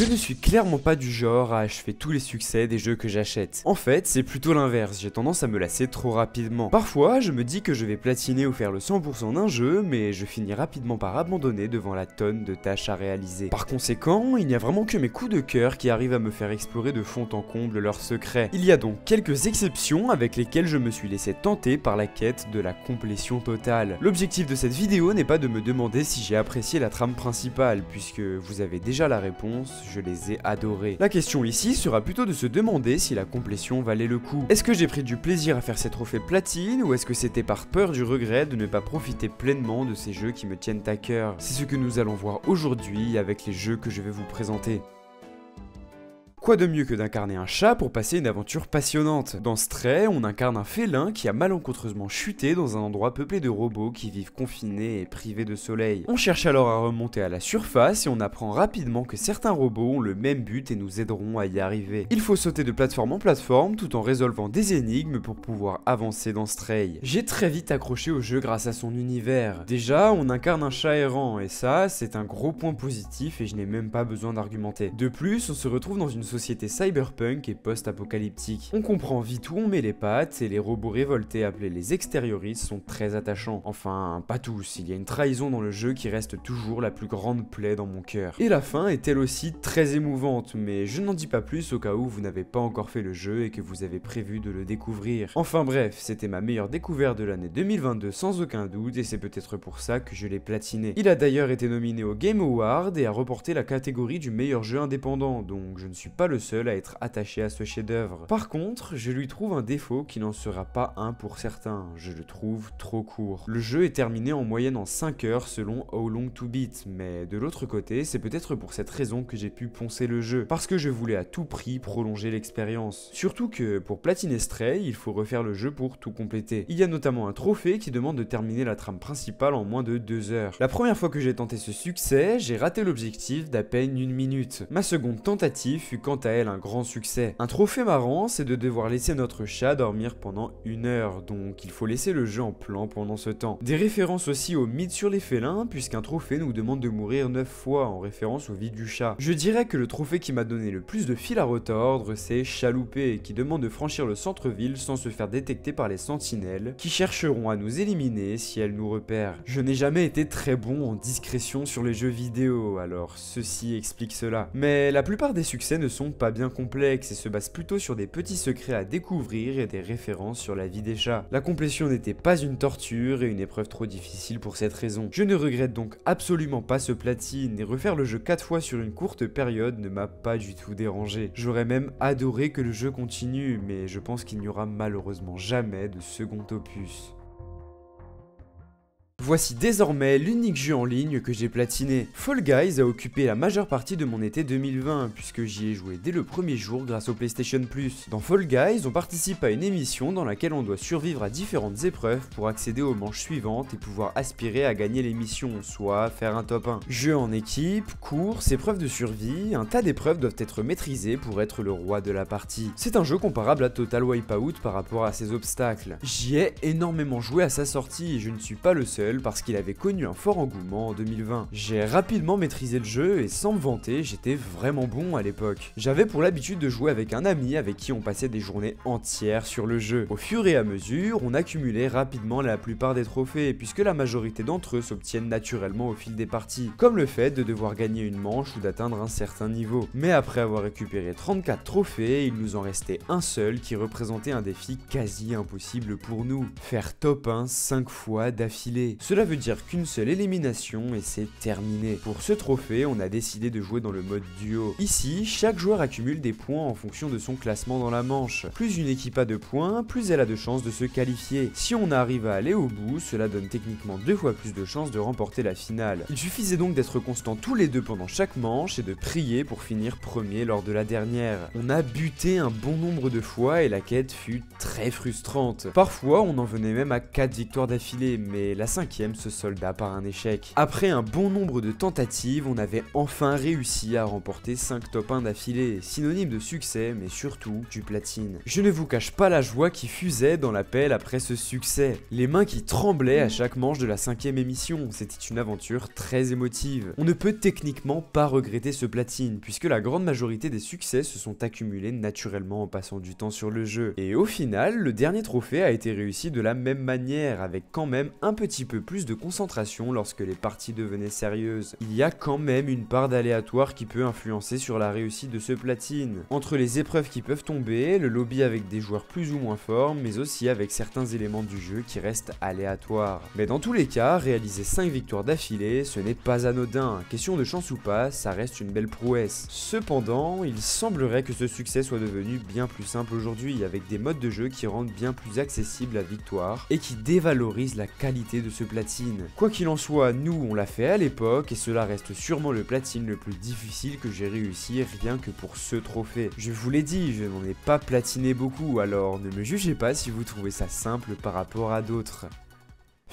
Je ne suis clairement pas du genre à achever tous les succès des jeux que j'achète. En fait, c'est plutôt l'inverse, j'ai tendance à me lasser trop rapidement. Parfois, je me dis que je vais platiner ou faire le 100% d'un jeu, mais je finis rapidement par abandonner devant la tonne de tâches à réaliser. Par conséquent, il n'y a vraiment que mes coups de cœur qui arrivent à me faire explorer de fond en comble leurs secrets. Il y a donc quelques exceptions avec lesquelles je me suis laissé tenter par la quête de la complétion totale. L'objectif de cette vidéo n'est pas de me demander si j'ai apprécié la trame principale, puisque vous avez déjà la réponse, je les ai adorés. La question ici sera plutôt de se demander si la complétion valait le coup. Est-ce que j'ai pris du plaisir à faire ces trophées platine, ou est-ce que c'était par peur du regret de ne pas profiter pleinement de ces jeux qui me tiennent à cœur? C'est ce que nous allons voir aujourd'hui avec les jeux que je vais vous présenter. Quoi de mieux que d'incarner un chat pour passer une aventure passionnante? Dans Stray, on incarne un félin qui a malencontreusement chuté dans un endroit peuplé de robots qui vivent confinés et privés de soleil. On cherche alors à remonter à la surface et on apprend rapidement que certains robots ont le même but et nous aideront à y arriver. Il faut sauter de plateforme en plateforme tout en résolvant des énigmes pour pouvoir avancer dans Stray. J'ai très vite accroché au jeu grâce à son univers. Déjà, on incarne un chat errant et ça, c'est un gros point positif et je n'ai même pas besoin d'argumenter. De plus, on se retrouve dans une société cyberpunk et post-apocalyptique. On comprend vite où on met les pattes et les robots révoltés appelés les extérioristes sont très attachants. Enfin, pas tous, il y a une trahison dans le jeu qui reste toujours la plus grande plaie dans mon cœur. Et la fin est elle aussi très émouvante, mais je n'en dis pas plus au cas où vous n'avez pas encore fait le jeu et que vous avez prévu de le découvrir. Enfin bref, c'était ma meilleure découverte de l'année 2022 sans aucun doute et c'est peut-être pour ça que je l'ai platiné. Il a d'ailleurs été nominé au Game Award et a remporté la catégorie du meilleur jeu indépendant, donc je ne suis pas le seul à être attaché à ce chef-d'œuvre. Par contre, je lui trouve un défaut qui n'en sera pas un pour certains, je le trouve trop court. Le jeu est terminé en moyenne en 5 heures selon How Long to Beat, mais de l'autre côté, c'est peut-être pour cette raison que j'ai pu poncer le jeu, parce que je voulais à tout prix prolonger l'expérience. Surtout que pour platiner Stray, il faut refaire le jeu pour tout compléter. Il y a notamment un trophée qui demande de terminer la trame principale en moins de 2 heures. La première fois que j'ai tenté ce succès, j'ai raté l'objectif d'à peine 1 minute. Ma seconde tentative fut quant à elle un grand succès. Un trophée marrant, c'est de devoir laisser notre chat dormir pendant 1 heure, donc il faut laisser le jeu en plan pendant ce temps. Des références aussi au mythe sur les félins, puisqu'un trophée nous demande de mourir 9 fois, en référence au vie du chat. Je dirais que le trophée qui m'a donné le plus de fil à retordre, c'est Chaloupé, qui demande de franchir le centre-ville sans se faire détecter par les sentinelles, qui chercheront à nous éliminer si elles nous repèrent. Je n'ai jamais été très bon en discrétion sur les jeux vidéo, alors ceci explique cela. Mais la plupart des succès ne sont pas bien complexe et se base plutôt sur des petits secrets à découvrir et des références sur la vie des chats. La complétion n'était pas une torture et une épreuve trop difficile pour cette raison. Je ne regrette donc absolument pas ce platine et refaire le jeu 4 fois sur une courte période ne m'a pas du tout dérangé. J'aurais même adoré que le jeu continue, mais je pense qu'il n'y aura malheureusement jamais de second opus. Voici désormais l'unique jeu en ligne que j'ai platiné. Fall Guys a occupé la majeure partie de mon été 2020, puisque j'y ai joué dès le premier jour grâce au PlayStation Plus. Dans Fall Guys, on participe à une émission dans laquelle on doit survivre à différentes épreuves pour accéder aux manches suivantes et pouvoir aspirer à gagner l'émission, soit faire un top 1. Jeu en équipe, course, épreuves de survie, un tas d'épreuves doivent être maîtrisées pour être le roi de la partie. C'est un jeu comparable à Total Wipeout par rapport à ses obstacles. J'y ai énormément joué à sa sortie et je ne suis pas le seul parce qu'il avait connu un fort engouement en 2020. J'ai rapidement maîtrisé le jeu et sans me vanter, j'étais vraiment bon à l'époque. J'avais pour l'habitude de jouer avec un ami avec qui on passait des journées entières sur le jeu. Au fur et à mesure, on accumulait rapidement la plupart des trophées puisque la majorité d'entre eux s'obtiennent naturellement au fil des parties, comme le fait de devoir gagner une manche ou d'atteindre un certain niveau. Mais après avoir récupéré 34 trophées, il nous en restait un seul qui représentait un défi quasi impossible pour nous. Faire top 1 5 fois d'affilée. Cela veut dire qu'une seule élimination et c'est terminé. Pour ce trophée, on a décidé de jouer dans le mode duo. Ici, chaque joueur accumule des points en fonction de son classement dans la manche. Plus une équipe a de points, plus elle a de chances de se qualifier. Si on arrive à aller au bout, cela donne techniquement 2 fois plus de chances de remporter la finale. Il suffisait donc d'être constants tous les deux pendant chaque manche et de prier pour finir premier lors de la dernière. On a buté un bon nombre de fois et la quête fut très frustrante. Parfois, on en venait même à 4 victoires d'affilée, mais la 5e 5e se solda par un échec. Après un bon nombre de tentatives, on avait enfin réussi à remporter 5 top 1 d'affilée, synonyme de succès mais surtout du platine. Je ne vous cache pas la joie qui fusait dans l'appel après ce succès, les mains qui tremblaient à chaque manche de la 5e émission, c'était une aventure très émotive. On ne peut techniquement pas regretter ce platine, puisque la grande majorité des succès se sont accumulés naturellement en passant du temps sur le jeu. Et au final, le dernier trophée a été réussi de la même manière, avec quand même un petit peu plus de concentration lorsque les parties devenaient sérieuses. Il y a quand même une part d'aléatoire qui peut influencer sur la réussite de ce platine. Entre les épreuves qui peuvent tomber, le lobby avec des joueurs plus ou moins forts, mais aussi avec certains éléments du jeu qui restent aléatoires. Mais dans tous les cas, réaliser 5 victoires d'affilée, ce n'est pas anodin. Question de chance ou pas, ça reste une belle prouesse. Cependant, il semblerait que ce succès soit devenu bien plus simple aujourd'hui, avec des modes de jeu qui rendent bien plus accessible la victoire et qui dévalorisent la qualité de ce platine. Quoi qu'il en soit, nous on l'a fait à l'époque et cela reste sûrement le platine le plus difficile que j'ai réussi rien que pour ce trophée. Je vous l'ai dit, je n'en ai pas platiné beaucoup, alors ne me jugez pas si vous trouvez ça simple par rapport à d'autres.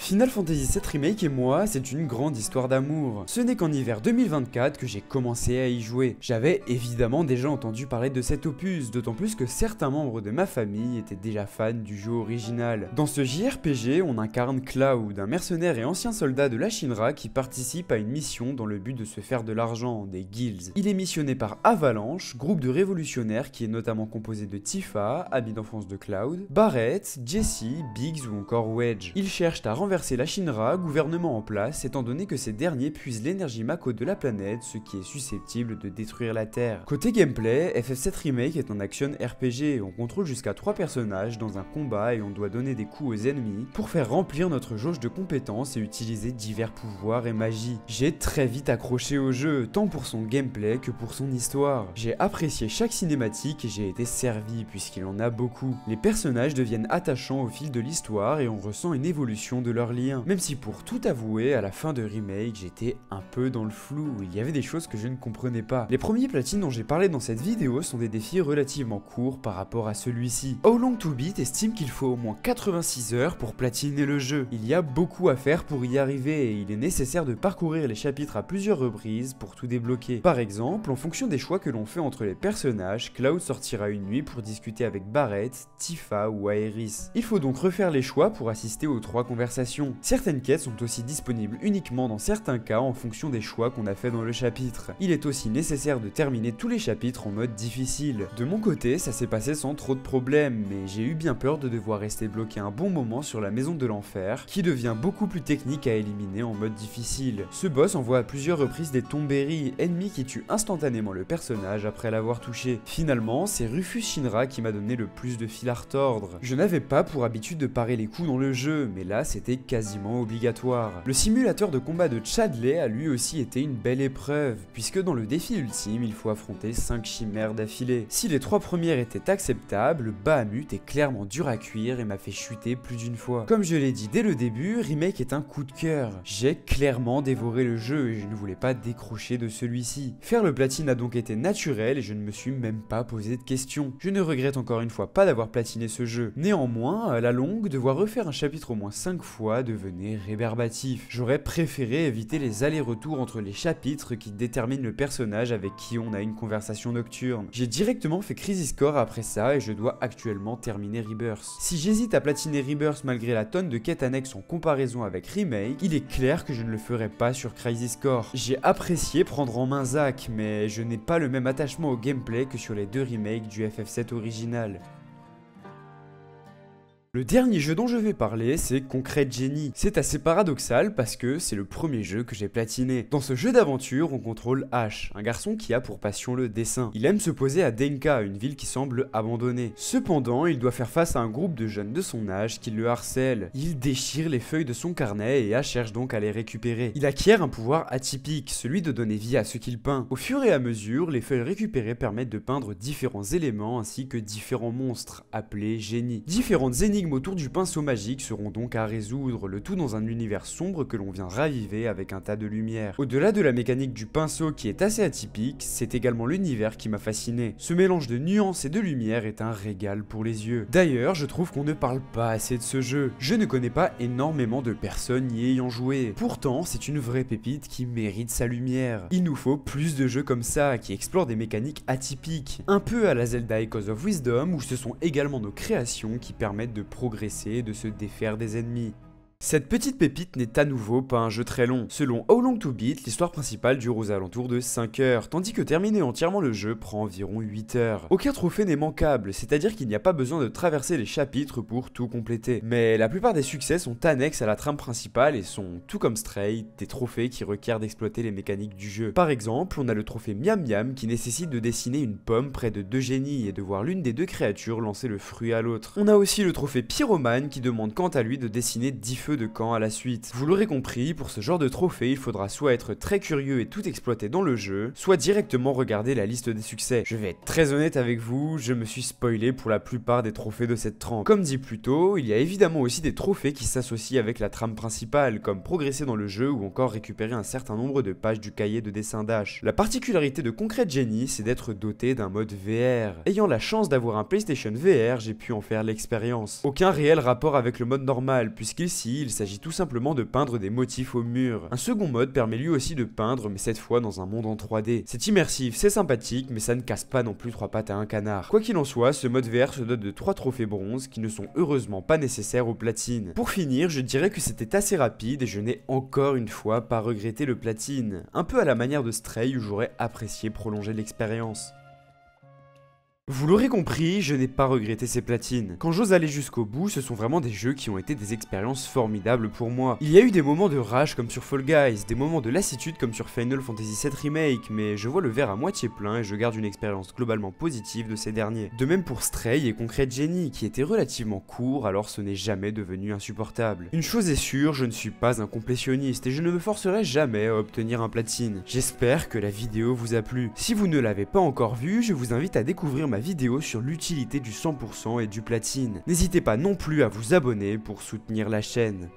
Final Fantasy VII Remake et moi, c'est une grande histoire d'amour. Ce n'est qu'en hiver 2024 que j'ai commencé à y jouer. J'avais évidemment déjà entendu parler de cet opus, d'autant plus que certains membres de ma famille étaient déjà fans du jeu original. Dans ce JRPG, on incarne Cloud, un mercenaire et ancien soldat de la Shinra qui participe à une mission dans le but de se faire de l'argent, des guilds. Il est missionné par Avalanche, groupe de révolutionnaires qui est notamment composé de Tifa, amie d'enfance de Cloud, Barrett, Jessie, Biggs ou encore Wedge. Ils cherchent à renverser la Shinra, gouvernement en place, étant donné que ces derniers puisent l'énergie Mako de la planète, ce qui est susceptible de détruire la Terre. Côté gameplay, FF7 Remake est un action RPG, on contrôle jusqu'à 3 personnages dans un combat et on doit donner des coups aux ennemis pour faire remplir notre jauge de compétences et utiliser divers pouvoirs et magies. J'ai très vite accroché au jeu, tant pour son gameplay que pour son histoire. J'ai apprécié chaque cinématique et j'ai été servi puisqu'il en a beaucoup. Les personnages deviennent attachants au fil de l'histoire et on ressent une évolution de leur lien. Même si pour tout avouer, à la fin de Remake, j'étais un peu dans le flou, il y avait des choses que je ne comprenais pas. Les premiers platines dont j'ai parlé dans cette vidéo sont des défis relativement courts par rapport à celui-ci. How Long To Beat estime qu'il faut au moins 86 heures pour platiner le jeu. Il y a beaucoup à faire pour y arriver et il est nécessaire de parcourir les chapitres à plusieurs reprises pour tout débloquer. Par exemple, en fonction des choix que l'on fait entre les personnages, Cloud sortira une nuit pour discuter avec Barrett, Tifa ou Aeris. Il faut donc refaire les choix pour assister aux 3 conversations. Certaines quêtes sont aussi disponibles uniquement dans certains cas en fonction des choix qu'on a fait dans le chapitre. Il est aussi nécessaire de terminer tous les chapitres en mode difficile. De mon côté, ça s'est passé sans trop de problèmes, mais j'ai eu bien peur de devoir rester bloqué un bon moment sur la maison de l'enfer, qui devient beaucoup plus technique à éliminer en mode difficile. Ce boss envoie à plusieurs reprises des tombéries, ennemis qui tuent instantanément le personnage après l'avoir touché. Finalement, c'est Rufus Shinra qui m'a donné le plus de fil à retordre. Je n'avais pas pour habitude de parer les coups dans le jeu, mais là c'était quasiment obligatoire. Le simulateur de combat de Chadley a lui aussi été une belle épreuve, puisque dans le défi ultime, il faut affronter 5 chimères d'affilée. Si les 3 premières étaient acceptables, Bahamut est clairement dur à cuire et m'a fait chuter plus d'une fois. Comme je l'ai dit dès le début, Remake est un coup de cœur. J'ai clairement dévoré le jeu et je ne voulais pas décrocher de celui-ci. Faire le platine a donc été naturel et je ne me suis même pas posé de questions. Je ne regrette encore une fois pas d'avoir platiné ce jeu. Néanmoins, à la longue, devoir refaire un chapitre au moins 5 fois devenait rébarbatif. J'aurais préféré éviter les allers-retours entre les chapitres qui déterminent le personnage avec qui on a une conversation nocturne. J'ai directement fait Crisis Core après ça et je dois actuellement terminer Rebirth. Si j'hésite à platiner Rebirth malgré la tonne de quêtes annexes en comparaison avec Remake, il est clair que je ne le ferai pas sur Crisis Core. J'ai apprécié prendre en main Zack, mais je n'ai pas le même attachement au gameplay que sur les 2 remakes du FF7 original. Le dernier jeu dont je vais parler, c'est Concrete Genie. C'est assez paradoxal parce que c'est le premier jeu que j'ai platiné. Dans ce jeu d'aventure, on contrôle Ash, un garçon qui a pour passion le dessin. Il aime se poser à Denka, une ville qui semble abandonnée. Cependant, il doit faire face à un groupe de jeunes de son âge qui le harcèlent. Il déchire les feuilles de son carnet et Ash cherche donc à les récupérer. Il acquiert un pouvoir atypique, celui de donner vie à ce qu'il peint. Au fur et à mesure, les feuilles récupérées permettent de peindre différents éléments ainsi que différents monstres, appelés génies. Différentes énigmes énigmes autour du pinceau magique seront donc à résoudre, le tout dans un univers sombre que l'on vient raviver avec un tas de lumière. Au-delà de la mécanique du pinceau qui est assez atypique, c'est également l'univers qui m'a fasciné. Ce mélange de nuances et de lumière est un régal pour les yeux. D'ailleurs, je trouve qu'on ne parle pas assez de ce jeu. Je ne connais pas énormément de personnes y ayant joué. Pourtant, c'est une vraie pépite qui mérite sa lumière. Il nous faut plus de jeux comme ça, qui explorent des mécaniques atypiques. Un peu à la Zelda Echoes of Wisdom, où ce sont également nos créations qui permettent de progresser et de se défaire des ennemis. Cette petite pépite n'est à nouveau pas un jeu très long. Selon How Long to Beat, l'histoire principale dure aux alentours de 5 heures, tandis que terminer entièrement le jeu prend environ 8 heures. Aucun trophée n'est manquable, c'est-à-dire qu'il n'y a pas besoin de traverser les chapitres pour tout compléter. Mais la plupart des succès sont annexes à la trame principale et sont, tout comme Stray, des trophées qui requièrent d'exploiter les mécaniques du jeu. Par exemple, on a le trophée Miam Miam qui nécessite de dessiner une pomme près de 2 génies et de voir l'une des 2 créatures lancer le fruit à l'autre. On a aussi le trophée Pyromane qui demande quant à lui de dessiner 10 feux de camp à la suite. Vous l'aurez compris, pour ce genre de trophée, il faudra soit être très curieux et tout exploiter dans le jeu, soit directement regarder la liste des succès. Je vais être très honnête avec vous, je me suis spoilé pour la plupart des trophées de cette trempe. Comme dit plus tôt, il y a évidemment aussi des trophées qui s'associent avec la trame principale, comme progresser dans le jeu ou encore récupérer un certain nombre de pages du cahier de dessin d'Ash. La particularité de Concrete Genie, c'est d'être doté d'un mode VR. Ayant la chance d'avoir un PlayStation VR, j'ai pu en faire l'expérience. Aucun réel rapport avec le mode normal, puisqu'ici, il s'agit tout simplement de peindre des motifs au mur. Un second mode permet lui aussi de peindre, mais cette fois dans un monde en 3D. C'est immersif, c'est sympathique, mais ça ne casse pas non plus 3 pattes à un canard. Quoi qu'il en soit, ce mode VR se dote de 3 trophées bronze qui ne sont heureusement pas nécessaires aux platines. Pour finir, je dirais que c'était assez rapide et je n'ai encore une fois pas regretté le platine. Un peu à la manière de Stray où j'aurais apprécié prolonger l'expérience. Vous l'aurez compris, je n'ai pas regretté ces platines. Quand j'ose aller jusqu'au bout, ce sont vraiment des jeux qui ont été des expériences formidables pour moi. Il y a eu des moments de rage comme sur Fall Guys, des moments de lassitude comme sur Final Fantasy VII Remake, mais je vois le verre à moitié plein et je garde une expérience globalement positive de ces derniers. De même pour Stray et Concrete Genie, qui était relativement court alors ce n'est jamais devenu insupportable. Une chose est sûre, je ne suis pas un complétionniste et je ne me forcerai jamais à obtenir un platine. J'espère que la vidéo vous a plu. Si vous ne l'avez pas encore vue, je vous invite à découvrir ma vidéo sur l'utilité du 100% et du platine. N'hésitez pas non plus à vous abonner pour soutenir la chaîne.